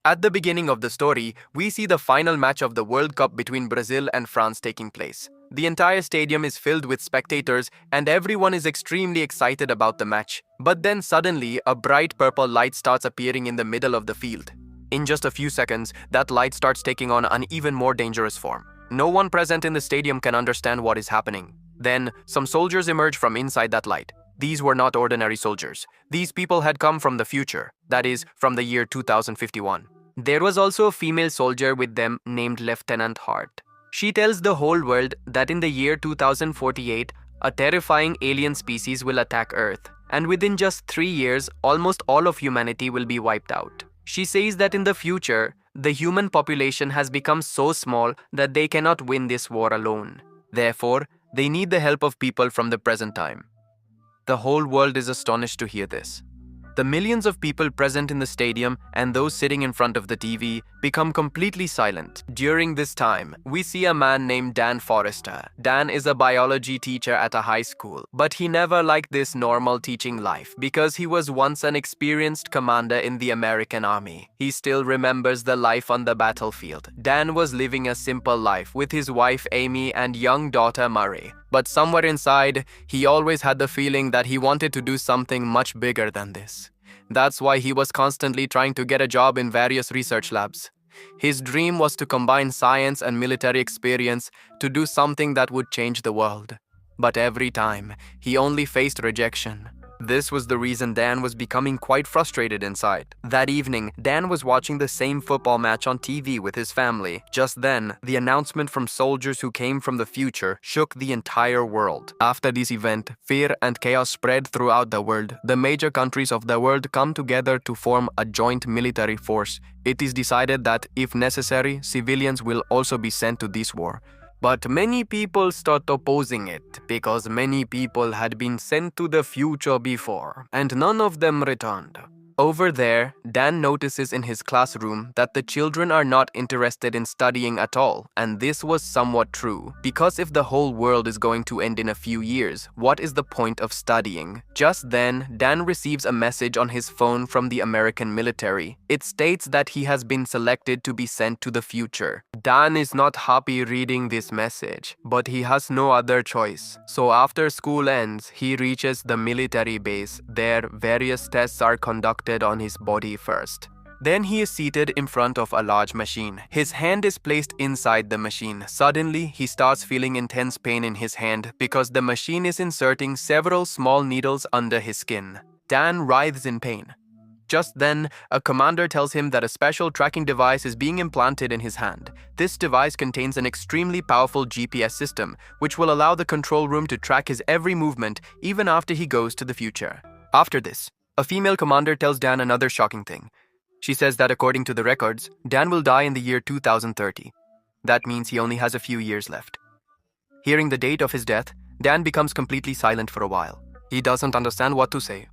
At the beginning of the story, we see the final match of the World Cup between Brazil and France taking place. The entire stadium is filled with spectators and everyone is extremely excited about the match. But then suddenly, a bright purple light starts appearing in the middle of the field. In just a few seconds, that light starts taking on an even more dangerous form. No one present in the stadium can understand what is happening. Then, some soldiers emerge from inside that light. These were not ordinary soldiers. These people had come from the future, that is, from the year 2051. There was also a female soldier with them named Lieutenant Hart. She tells the whole world that in the year 2048, a terrifying alien species will attack Earth, and within just 3 years, almost all of humanity will be wiped out. She says that in the future, the human population has become so small that they cannot win this war alone. Therefore, they need the help of people from the present time. The whole world is astonished to hear this. The millions of people present in the stadium and those sitting in front of the TV become completely silent. During this time, we see a man named Dan Forrester. Dan is a biology teacher at a high school, but he never liked this normal teaching life because he was once an experienced commander in the American Army. He still remembers the life on the battlefield. Dan was living a simple life with his wife Amy and young daughter Murray. But somewhere inside, he always had the feeling that he wanted to do something much bigger than this. That's why he was constantly trying to get a job in various research labs. His dream was to combine science and military experience to do something that would change the world. But every time, he only faced rejection. This was the reason Dan was becoming quite frustrated inside. That evening, Dan was watching the same football match on TV with his family. Just then, the announcement from soldiers who came from the future shook the entire world. After this event, fear and chaos spread throughout the world. The major countries of the world come together to form a joint military force. It is decided that, if necessary, civilians will also be sent to this war. But many people start opposing it because many people had been sent to the future before and none of them returned. Over there, Dan notices in his classroom that the children are not interested in studying at all, and this was somewhat true, because if the whole world is going to end in a few years, what is the point of studying? Just then, Dan receives a message on his phone from the American military. It states that he has been selected to be sent to the future. Dan is not happy reading this message, but he has no other choice. So after school ends, he reaches the military base. There, various tests are conducted on his body first. Then he is seated in front of a large machine. His hand is placed inside the machine. Suddenly, he starts feeling intense pain in his hand because the machine is inserting several small needles under his skin. Dan writhes in pain. Just then, a commander tells him that a special tracking device is being implanted in his hand. This device contains an extremely powerful GPS system, which will allow the control room to track his every movement even after he goes to the future. After this, a female commander tells Dan another shocking thing. She says that according to the records, Dan will die in the year 2030. That means he only has a few years left. Hearing the date of his death, Dan becomes completely silent for a while. He doesn't understand what to say.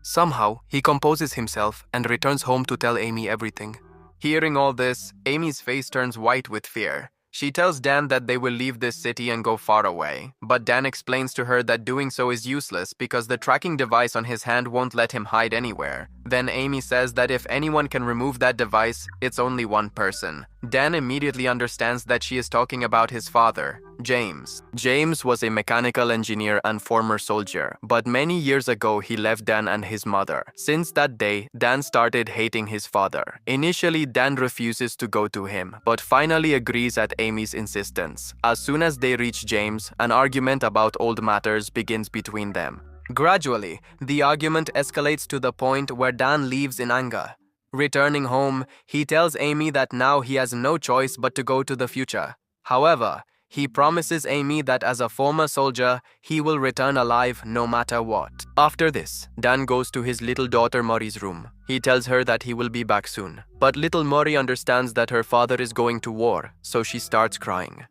Somehow, he composes himself and returns home to tell Amy everything. Hearing all this, Amy's face turns white with fear. She tells Dan that they will leave this city and go far away, but Dan explains to her that doing so is useless because the tracking device on his hand won't let him hide anywhere. Then Amy says that if anyone can remove that device, it's only one person. Dan immediately understands that she is talking about his father, James. James was a mechanical engineer and former soldier, but many years ago he left Dan and his mother. Since that day, Dan started hating his father. Initially, Dan refuses to go to him, but finally agrees at Amy's insistence. As soon as they reach James, an argument about old matters begins between them. Gradually, the argument escalates to the point where Dan leaves in anger. Returning home, he tells Amy that now he has no choice but to go to the future. However, he promises Amy that as a former soldier, he will return alive no matter what. After this, Dan goes to his little daughter Murray's room. He tells her that he will be back soon. But little Murray understands that her father is going to war, so she starts crying.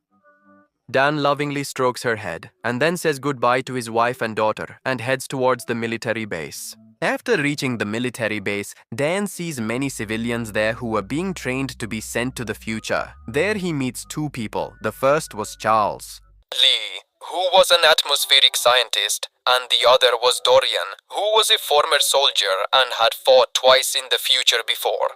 Dan lovingly strokes her head and then says goodbye to his wife and daughter and heads towards the military base. After reaching the military base, Dan sees many civilians there who were being trained to be sent to the future. There he meets two people. The first was Charles Lee, who was an atmospheric scientist, and the other was Dorian, who was a former soldier and had fought twice in the future before.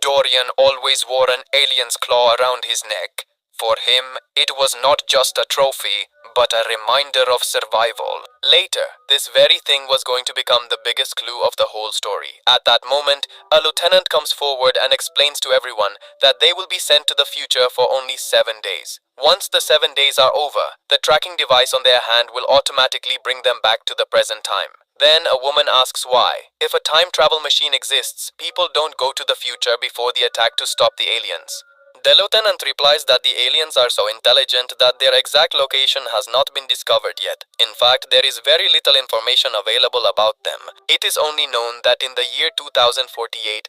Dorian always wore an alien's claw around his neck. For him, it was not just a trophy, but a reminder of survival. Later, this very thing was going to become the biggest clue of the whole story. At that moment, a lieutenant comes forward and explains to everyone that they will be sent to the future for only 7 days. Once the 7 days are over, the tracking device on their hand will automatically bring them back to the present time. Then a woman asks why. If a time travel machine exists, people don't go to the future before the attack to stop the aliens. The lieutenant replies that the aliens are so intelligent that their exact location has not been discovered yet. In fact, there is very little information available about them. It is only known that in the year 2048,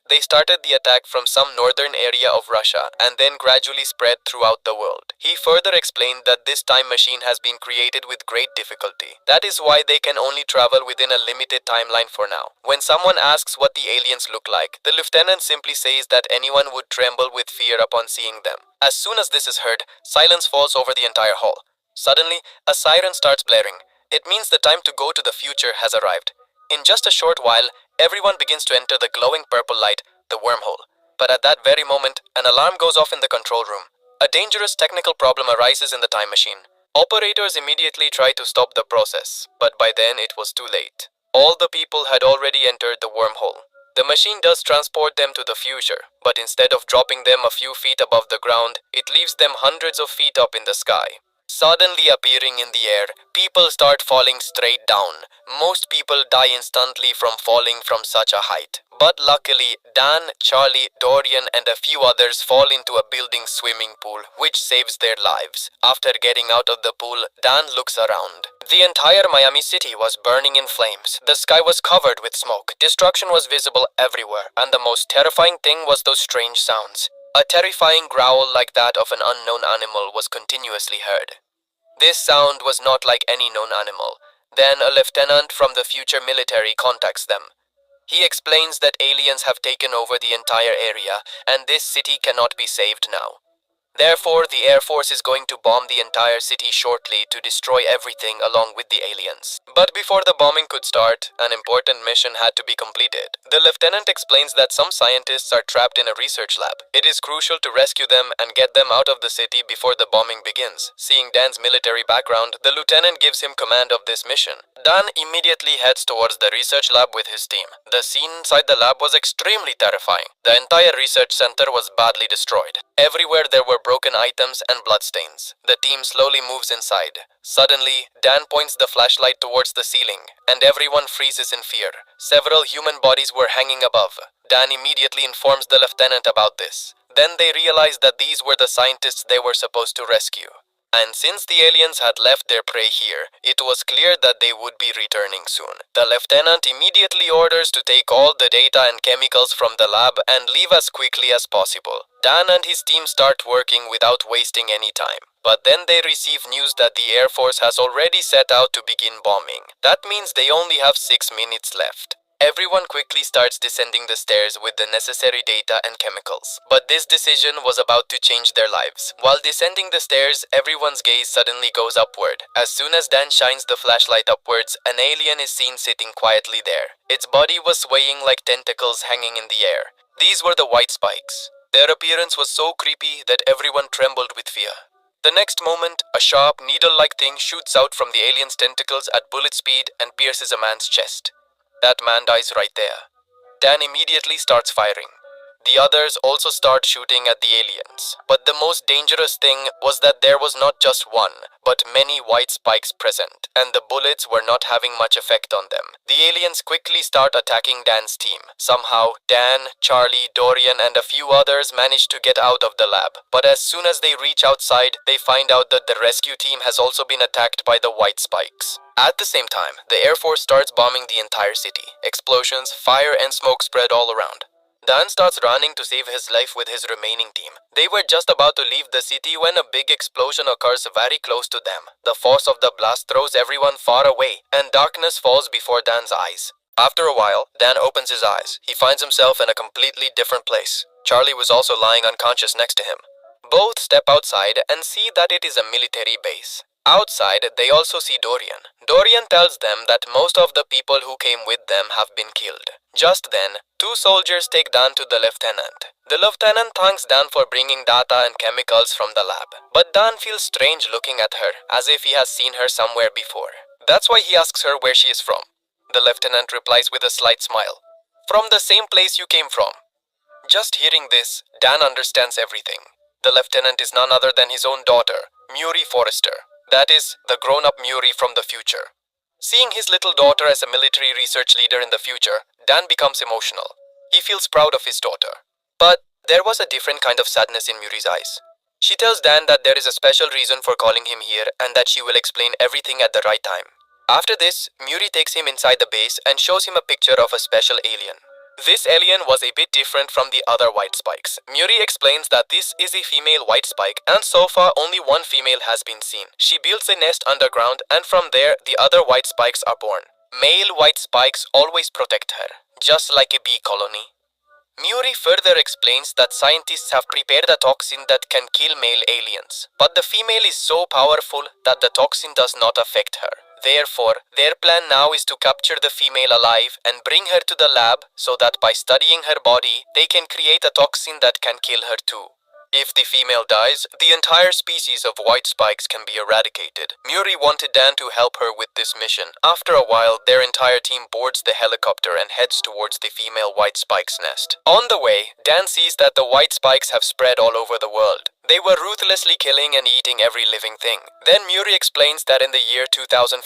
they started the attack from some northern area of Russia and then gradually spread throughout the world. He further explained that this time machine has been created with great difficulty. That is why they can only travel within a limited timeline for now. When someone asks what the aliens look like, the lieutenant simply says that anyone would tremble with fear upon seeing them. As soon as this is heard, silence falls over the entire hall. Suddenly, a siren starts blaring. It means the time to go to the future has arrived. In just a short while, everyone begins to enter the glowing purple light, the wormhole. But at that very moment, an alarm goes off in the control room. A dangerous technical problem arises in the time machine. Operators immediately try to stop the process, but by then it was too late. All the people had already entered the wormhole. The machine does transport them to the future, but instead of dropping them a few feet above the ground, it leaves them hundreds of feet up in the sky. Suddenly appearing in the air, people start falling straight down. Most people die instantly from falling from such a height. But luckily, Dan, Charlie, Dorian and a few others fall into a building swimming pool, which saves their lives. After getting out of the pool, Dan looks around. The entire Miami city was burning in flames. The sky was covered with smoke. Destruction was visible everywhere, and the most terrifying thing was those strange sounds. A terrifying growl like that of an unknown animal was continuously heard. This sound was not like any known animal. Then a lieutenant from the future military contacts them. He explains that aliens have taken over the entire area, and this city cannot be saved now. Therefore, the Air Force is going to bomb the entire city shortly to destroy everything along with the aliens. But before the bombing could start, an important mission had to be completed. The lieutenant explains that some scientists are trapped in a research lab. It is crucial to rescue them and get them out of the city before the bombing begins. Seeing Dan's military background, the lieutenant gives him command of this mission. Dan immediately heads towards the research lab with his team. The scene inside the lab was extremely terrifying. The entire research center was badly destroyed. Everywhere there were broken items and bloodstains. The team slowly moves inside. Suddenly, Dan points the flashlight towards the ceiling, and everyone freezes in fear. Several human bodies were hanging above. Dan immediately informs the lieutenant about this. Then they realize that these were the scientists they were supposed to rescue. And since the aliens had left their prey here, it was clear that they would be returning soon. The lieutenant immediately orders to take all the data and chemicals from the lab and leave as quickly as possible. Dan and his team start working without wasting any time. But then they receive news that the Air Force has already set out to begin bombing. That means they only have 6 minutes left. Everyone quickly starts descending the stairs with the necessary data and chemicals. But this decision was about to change their lives. While descending the stairs, everyone's gaze suddenly goes upward. As soon as Dan shines the flashlight upwards, an alien is seen sitting quietly there. Its body was swaying like tentacles hanging in the air. These were the white spikes. Their appearance was so creepy that everyone trembled with fear. The next moment, a sharp, needle-like thing shoots out from the alien's tentacles at bullet speed and pierces a man's chest. That man dies right there. Dan immediately starts firing. The others also start shooting at the aliens. But the most dangerous thing was that there was not just one, but many white spikes present, and the bullets were not having much effect on them. The aliens quickly start attacking Dan's team. Somehow, Dan, Charlie, Dorian, and a few others manage to get out of the lab. But as soon as they reach outside, they find out that the rescue team has also been attacked by the white spikes. At the same time, the Air Force starts bombing the entire city. Explosions, fire, and smoke spread all around. Dan starts running to save his life with his remaining team. They were just about to leave the city when a big explosion occurs very close to them. The force of the blast throws everyone far away, and darkness falls before Dan's eyes. After a while, Dan opens his eyes. He finds himself in a completely different place. Charlie was also lying unconscious next to him. Both step outside and see that it is a military base. Outside, they also see Dorian. Dorian tells them that most of the people who came with them have been killed. Just then, 2 soldiers take Dan to the lieutenant. The lieutenant thanks Dan for bringing data and chemicals from the lab. But Dan feels strange looking at her, as if he has seen her somewhere before. That's why he asks her where she is from. The lieutenant replies with a slight smile. From the same place you came from. Just hearing this, Dan understands everything. The lieutenant is none other than his own daughter, Murray Forrester. That is, the grown-up Murray from the future. Seeing his little daughter as a military research leader in the future, Dan becomes emotional. He feels proud of his daughter. But there was a different kind of sadness in Murray's eyes. She tells Dan that there is a special reason for calling him here and that she will explain everything at the right time. After this, Murray takes him inside the base and shows him a picture of a special alien. This alien was a bit different from the other white spikes. Murray explains that this is a female white spike and so far only one female has been seen. She builds a nest underground and from there the other white spikes are born. Male white spikes always protect her, just like a bee colony. Murray further explains that scientists have prepared a toxin that can kill male aliens, but the female is so powerful that the toxin does not affect her. Therefore, their plan now is to capture the female alive and bring her to the lab so that by studying her body, they can create a toxin that can kill her too. If the female dies, the entire species of white spikes can be eradicated. Murray wanted Dan to help her with this mission. After a while, their entire team boards the helicopter and heads towards the female white spike's nest. On the way, Dan sees that the white spikes have spread all over the world. They were ruthlessly killing and eating every living thing. Then Murray explains that in the year 2048,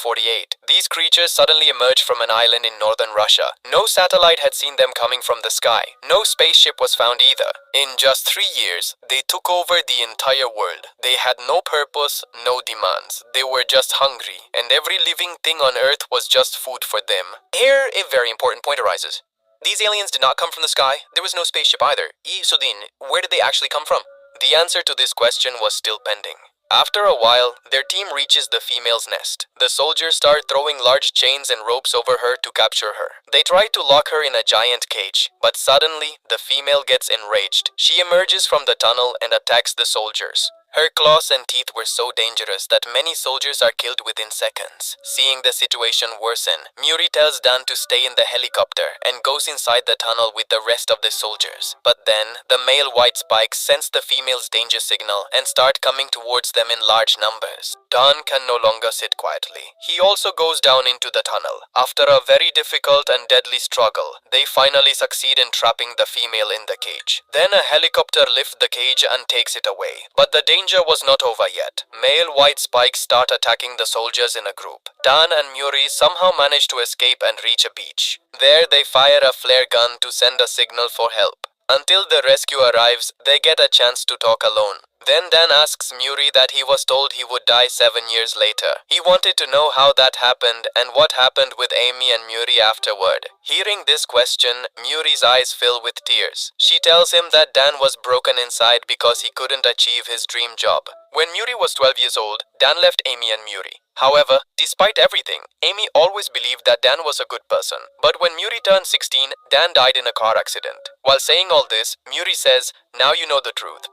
these creatures suddenly emerged from an island in northern Russia. No satellite had seen them coming from the sky. No spaceship was found either. In just 3 years, they took over the entire world. They had no purpose, no demands. They were just hungry, and every living thing on Earth was just food for them. Here, a very important point arises. These aliens did not come from the sky. There was no spaceship either. So then, where did they actually come from? The answer to this question was still pending. After a while, their team reaches the female's nest. The soldiers start throwing large chains and ropes over her to capture her. They try to lock her in a giant cage, but suddenly, the female gets enraged. She emerges from the tunnel and attacks the soldiers. Her claws and teeth were so dangerous that many soldiers are killed within seconds. Seeing the situation worsen, Murray tells Dan to stay in the helicopter and goes inside the tunnel with the rest of the soldiers. But then, the male white spikes sense the female's danger signal and start coming towards them in large numbers. Dan can no longer sit quietly. He also goes down into the tunnel. After a very difficult and deadly struggle, they finally succeed in trapping the female in the cage. Then a helicopter lifts the cage and takes it away. But the danger was not over yet. Male white spikes start attacking the soldiers in a group. Dan and Murray somehow manage to escape and reach a beach. There they fire a flare gun to send a signal for help. Until the rescue arrives, they get a chance to talk alone. Then Dan asks Murray that he was told he would die 7 years later. He wanted to know how that happened and what happened with Amy and Murray afterward. Hearing this question, Murray's eyes fill with tears. She tells him that Dan was broken inside because he couldn't achieve his dream job. When Murray was 12 years old, Dan left Amy and Murray. However, despite everything, Amy always believed that Dan was a good person. But when Murray turned 16, Dan died in a car accident. While saying all this, Murray says, "Now you know the truth.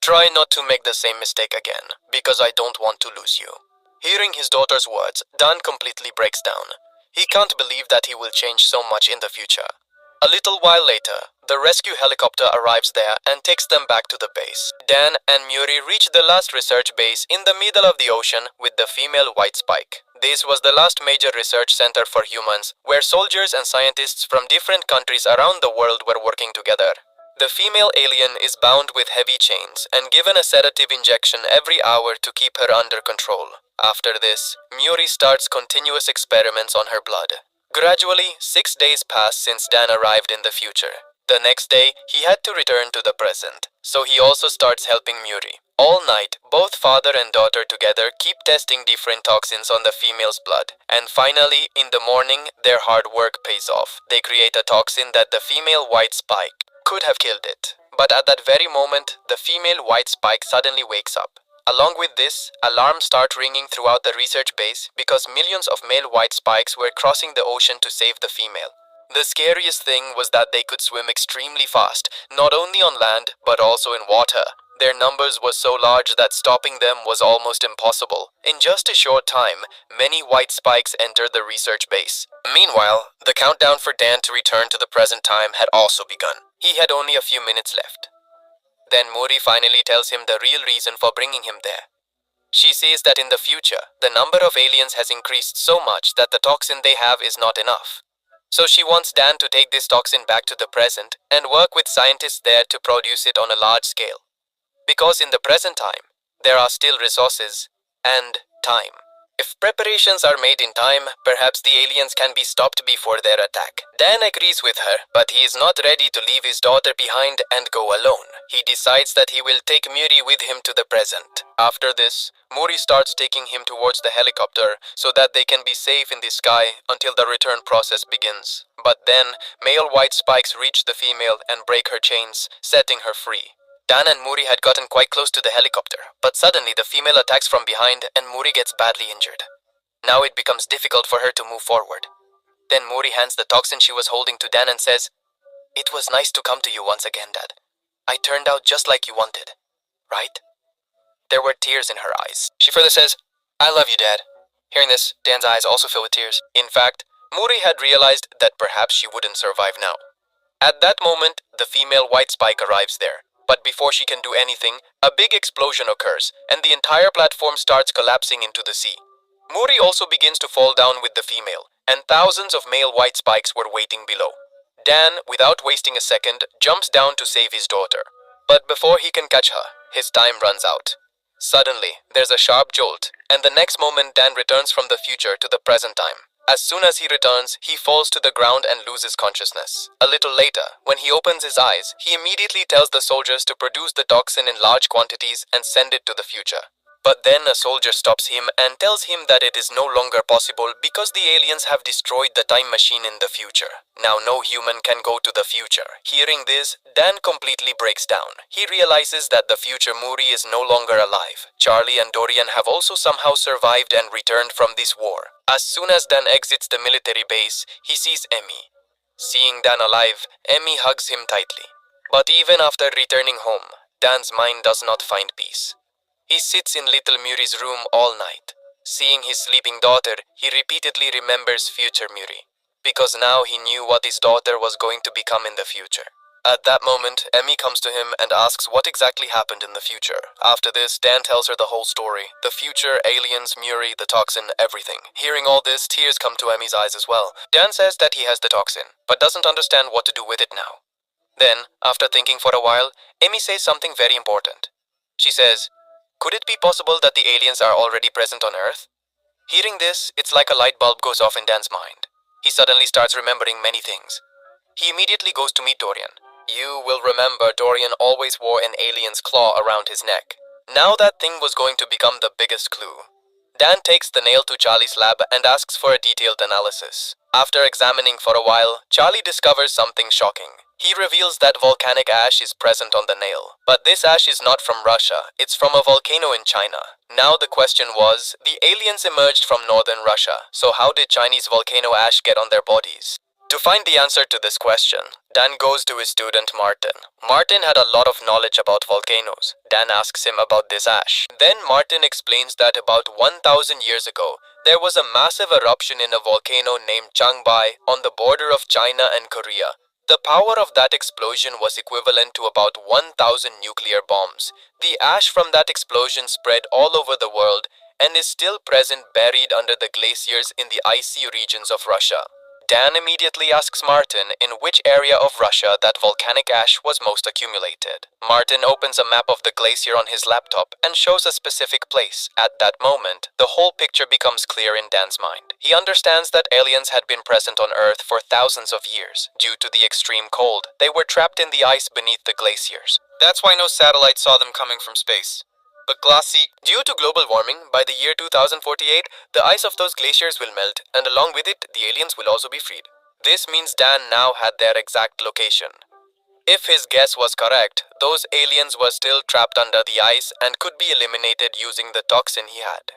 Try not to make the same mistake again, because I don't want to lose you." Hearing his daughter's words, Dan completely breaks down. He can't believe that he will change so much in the future. A little while later, the rescue helicopter arrives there and takes them back to the base. Dan and Murray reach the last research base in the middle of the ocean with the female white spike. This was the last major research center for humans, where soldiers and scientists from different countries around the world were working together. The female alien is bound with heavy chains and given a sedative injection every hour to keep her under control. After this, Murray starts continuous experiments on her blood. Gradually, 6 days pass since Dan arrived in the future. The next day, he had to return to the present, so he also starts helping Murray. All night, both father and daughter together keep testing different toxins on the female's blood. And finally, in the morning, their hard work pays off. They create a toxin that the female white spike could have killed it. But at that very moment, the female white spike suddenly wakes up. Along with this, alarms start ringing throughout the research base because millions of male white spikes were crossing the ocean to save the female. The scariest thing was that they could swim extremely fast, not only on land, but also in water. Their numbers were so large that stopping them was almost impossible. In just a short time, many white spikes entered the research base. Meanwhile, the countdown for Dan to return to the present time had also begun. He had only a few minutes left. Then Mori finally tells him the real reason for bringing him there. She says that in the future, the number of aliens has increased so much that the toxin they have is not enough. So she wants Dan to take this toxin back to the present and work with scientists there to produce it on a large scale. Because in the present time, there are still resources and time. If preparations are made in time, perhaps the aliens can be stopped before their attack. Dan agrees with her, but he is not ready to leave his daughter behind and go alone. He decides that he will take Muri with him to the present. After this, Muri starts taking him towards the helicopter so that they can be safe in the sky until the return process begins. But then, male white spikes reach the female and break her chains, setting her free. Dan and Muri had gotten quite close to the helicopter, but suddenly the female attacks from behind and Muri gets badly injured. Now it becomes difficult for her to move forward. Then Muri hands the toxin she was holding to Dan and says, "It was nice to come to you once again, Dad. I turned out just like you wanted, right?" There were tears in her eyes. She further says, "I love you, Dad." Hearing this, Dan's eyes also fill with tears. In fact, Muri had realized that perhaps she wouldn't survive now. At that moment, the female white spike arrives there. But before she can do anything, a big explosion occurs, and the entire platform starts collapsing into the sea. Muri also begins to fall down with the female, and thousands of male white spikes were waiting below. Dan, without wasting a second, jumps down to save his daughter. But before he can catch her, his time runs out. Suddenly, there's a sharp jolt, and the next moment Dan returns from the future to the present time. As soon as he returns, he falls to the ground and loses consciousness. A little later, when he opens his eyes, he immediately tells the soldiers to produce the toxin in large quantities and send it to the future. But then a soldier stops him and tells him that it is no longer possible because the aliens have destroyed the time machine in the future. Now no human can go to the future. Hearing this, Dan completely breaks down. He realizes that the future Muri is no longer alive. Charlie and Dorian have also somehow survived and returned from this war. As soon as Dan exits the military base, he sees Emmy. Seeing Dan alive, Emmy hugs him tightly. But even after returning home, Dan's mind does not find peace. He sits in little Muri's room all night. Seeing his sleeping daughter, he repeatedly remembers future Muri, because now he knew what his daughter was going to become in the future. At that moment, Emmy comes to him and asks what exactly happened in the future. After this, Dan tells her the whole story. The future, aliens, Muri, the toxin, everything. Hearing all this, tears come to Emmy's eyes as well. Dan says that he has the toxin, but doesn't understand what to do with it now. Then, after thinking for a while, Emmy says something very important. She says, "Could it be possible that the aliens are already present on Earth?" Hearing this, it's like a light bulb goes off in Dan's mind. He suddenly starts remembering many things. He immediately goes to meet Dorian. You will remember Dorian always wore an alien's claw around his neck. Now that thing was going to become the biggest clue. Dan takes the nail to Charlie's lab and asks for a detailed analysis. After examining for a while, Charlie discovers something shocking. He reveals that volcanic ash is present on the nail. But this ash is not from Russia, it's from a volcano in China. Now the question was, the aliens emerged from northern Russia, so how did Chinese volcano ash get on their bodies? To find the answer to this question, Dan goes to his student Martin. Martin had a lot of knowledge about volcanoes. Dan asks him about this ash. Then Martin explains that about 1,000 years ago, there was a massive eruption in a volcano named Changbai on the border of China and Korea. The power of that explosion was equivalent to about 1,000 nuclear bombs. The ash from that explosion spread all over the world and is still present buried under the glaciers in the icy regions of Russia. Dan immediately asks Martin in which area of Russia that volcanic ash was most accumulated. Martin opens a map of the glacier on his laptop and shows a specific place. At that moment, the whole picture becomes clear in Dan's mind. He understands that aliens had been present on Earth for thousands of years. Due to the extreme cold, they were trapped in the ice beneath the glaciers. That's why no satellite saw them coming from space. But glassy, due to global warming, by the year 2048, the ice of those glaciers will melt, and along with it, the aliens will also be freed. This means Dan now had their exact location. If his guess was correct, those aliens were still trapped under the ice and could be eliminated using the toxin he had.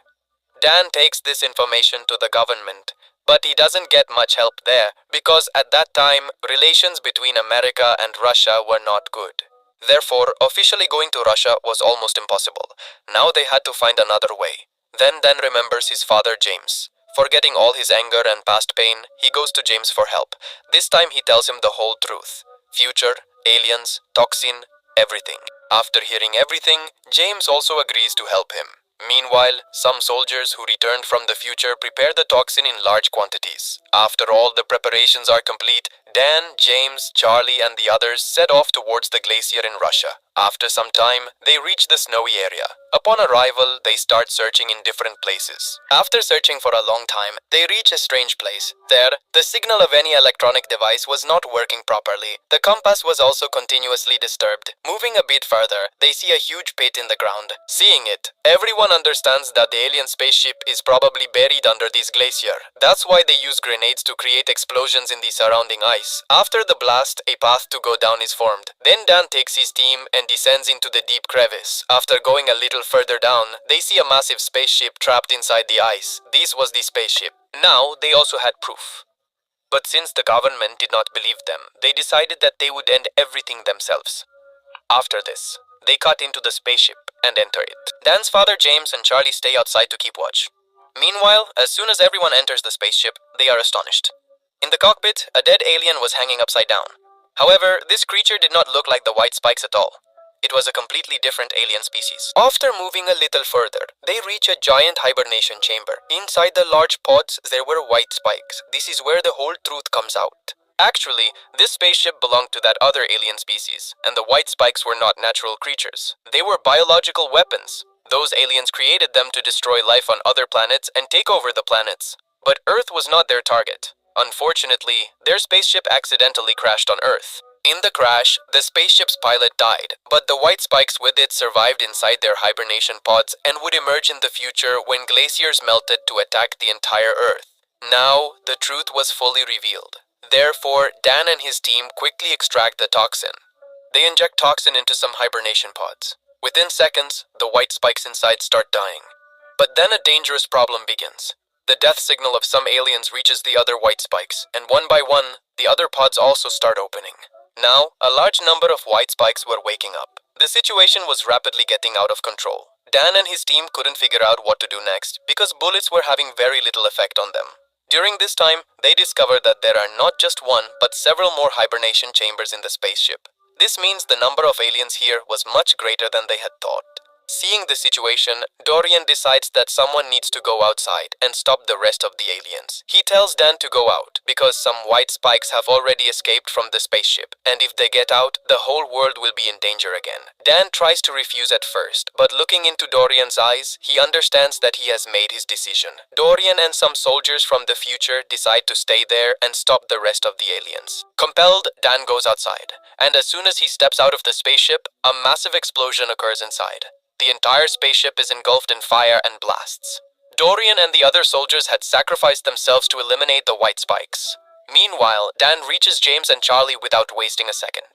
Dan takes this information to the government, but he doesn't get much help there because at that time, relations between America and Russia were not good. Therefore, officially going to Russia was almost impossible. Now they had to find another way. Then Dan remembers his father James. Forgetting all his anger and past pain, he goes to James for help. This time he tells him the whole truth. Future, aliens, toxin, everything. After hearing everything, James also agrees to help him. Meanwhile, some soldiers who returned from the future prepare the toxin in large quantities. After all the preparations are complete, Dan, James, Charlie, and the others set off towards the glacier in Russia. After some time, they reach the snowy area. Upon arrival, they start searching in different places. After searching for a long time, they reach a strange place. There, the signal of any electronic device was not working properly. The compass was also continuously disturbed. Moving a bit further, they see a huge pit in the ground. Seeing it, everyone understands that the alien spaceship is probably buried under this glacier. That's why they use grenades to create explosions in the surrounding ice. After the blast, a path to go down is formed. Then Dan takes his team and descends into the deep crevice. After going a little further down, they see a massive spaceship trapped inside the ice. This was the spaceship. Now, they also had proof. But since the government did not believe them, they decided that they would end everything themselves. After this, they cut into the spaceship and enter it. Dan's father James and Charlie stay outside to keep watch. Meanwhile, as soon as everyone enters the spaceship, they are astonished. In the cockpit, a dead alien was hanging upside down. However, this creature did not look like the white spikes at all. It was a completely different alien species. After moving a little further, they reach a giant hibernation chamber. Inside the large pods, there were white spikes. This is where the whole truth comes out. Actually, this spaceship belonged to that other alien species, and the white spikes were not natural creatures. They were biological weapons. Those aliens created them to destroy life on other planets and take over the planets. But Earth was not their target. Unfortunately, their spaceship accidentally crashed on Earth. In the crash, the spaceship's pilot died, but the white spikes with it survived inside their hibernation pods and would emerge in the future when glaciers melted to attack the entire Earth. Now, the truth was fully revealed. Therefore, Dan and his team quickly extract the toxin. They inject toxin into some hibernation pods. Within seconds, the white spikes inside start dying. But then a dangerous problem begins. The death signal of some aliens reaches the other white spikes, and one by one, the other pods also start opening. Now, a large number of white spikes were waking up. The situation was rapidly getting out of control. Dan and his team couldn't figure out what to do next because bullets were having very little effect on them. During this time, they discovered that there are not just one, but several more hibernation chambers in the spaceship. This means the number of aliens here was much greater than they had thought. Seeing the situation, Dorian decides that someone needs to go outside and stop the rest of the aliens. He tells Dan to go out because some white spikes have already escaped from the spaceship, and if they get out, the whole world will be in danger again. Dan tries to refuse at first, but looking into Dorian's eyes, he understands that he has made his decision. Dorian and some soldiers from the future decide to stay there and stop the rest of the aliens. Compelled, Dan goes outside, and as soon as he steps out of the spaceship, a massive explosion occurs inside. The entire spaceship is engulfed in fire and blasts. Dorian and the other soldiers had sacrificed themselves to eliminate the white spikes. Meanwhile, Dan reaches James and Charlie without wasting a second.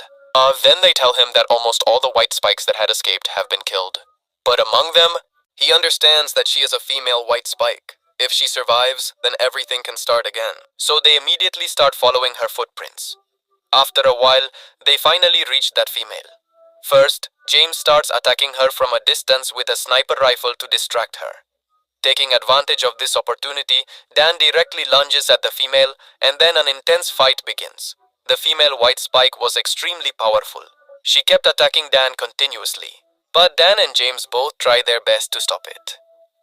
Then they tell him that almost all the white spikes that had escaped have been killed. But among them, he understands that she is a female white spike. If she survives, then everything can start again. So they immediately start following her footprints. After a while, they finally reach that female. First, James starts attacking her from a distance with a sniper rifle to distract her. Taking advantage of this opportunity, Dan directly lunges at the female, and then an intense fight begins. The female white spike was extremely powerful. She kept attacking Dan continuously, but Dan and James both try their best to stop it.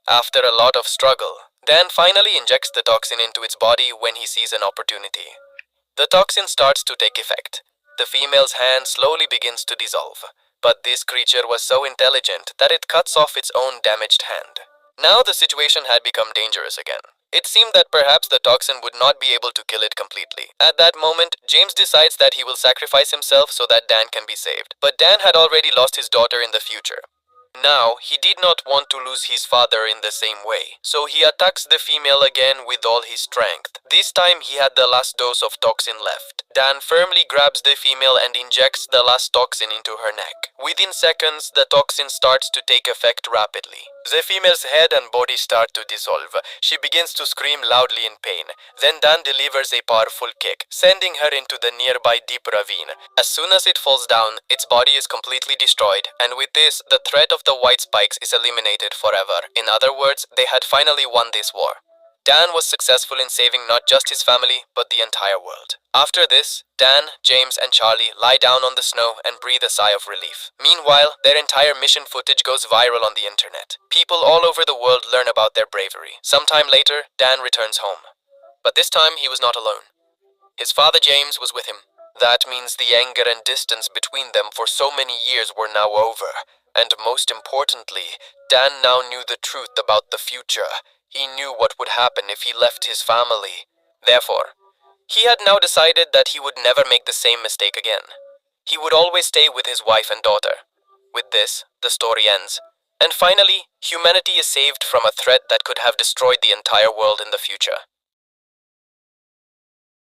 After a lot of struggle, Dan finally injects the toxin into its body when he sees an opportunity. The toxin starts to take effect. The female's hand slowly begins to dissolve, but this creature was so intelligent that it cuts off its own damaged hand. Now the situation had become dangerous again. It seemed that perhaps the toxin would not be able to kill it completely. At that moment, James decides that he will sacrifice himself so that Dan can be saved. But Dan had already lost his daughter in the future. Now, he did not want to lose his father in the same way, so he attacks the female again with all his strength. This time he had the last dose of toxin left. Dan firmly grabs the female and injects the last toxin into her neck. Within seconds, the toxin starts to take effect rapidly. The female's head and body start to dissolve. She begins to scream loudly in pain. Then Dan delivers a powerful kick, sending her into the nearby deep ravine. As soon as it falls down, its body is completely destroyed, and with this, the threat of the white spikes is eliminated forever. In other words, they had finally won this war. Dan was successful in saving not just his family, but the entire world. After this, Dan, James, and Charlie lie down on the snow and breathe a sigh of relief. Meanwhile, their entire mission footage goes viral on the internet. People all over the world learn about their bravery. Sometime later, Dan returns home. But this time, he was not alone. His father James was with him. That means the anger and distance between them for so many years were now over. And most importantly, Dan now knew the truth about the future. He knew what would happen if he left his family. Therefore, he had now decided that he would never make the same mistake again. He would always stay with his wife and daughter. With this, the story ends. And finally, humanity is saved from a threat that could have destroyed the entire world in the future.